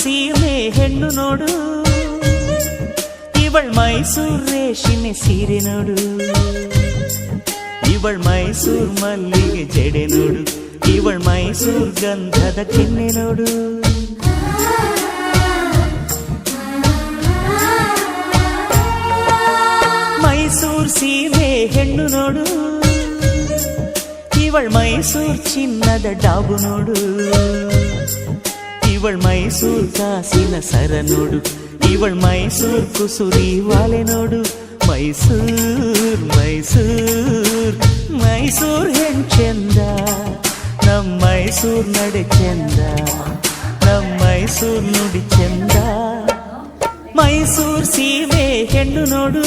ಸೀಮೆ ಹೆಣ್ಣು ನೋಡು, ಇವಳ್ ಮೈಸೂರ್ ರೇಷ್ಮೆ ಸೀರೆ ನೋಡು, ಇವಳ್ ಮೈಸೂರ್ ಮಲ್ಲಿಗೆ ಜಡೆ ನೋಡು, ಇವಳ್ ಮೈಸೂರ್ ಗಂಧದ ಕೆನ್ನೆ ನೋಡು. ಮೈಸೂರ್ ಸೀಮೆ ಹೆಣ್ಣು ನೋಡು, ಇವಳ್ ಮೈಸೂರ್ ಚಿನ್ನದ ಡಾಬು ನೋಡು, ಇವಳ್ ಮೈಸೂರ್ ಕಾಸಿನ ಸರ ನೋಡು, ಇವಳ್ ಮೈಸೂರ್ ಕುಸುರಿ ವಾಲೆ ನೋಡು. ಮೈಸೂರ್ ಮೈಸೂರ್ ಮೈಸೂರ್ ಹೆಣ್ ಚಂದ, ನಮ್ ಮೈಸೂರ್ ನಡೆ ಚಂದ, ನಮ್ ಮೈಸೂರ್ ನುಡಿ ಚಂದ. ಮೈಸೂರ್ ಸೀಮೆ ಹೆಣ್ಣು ನೋಡು.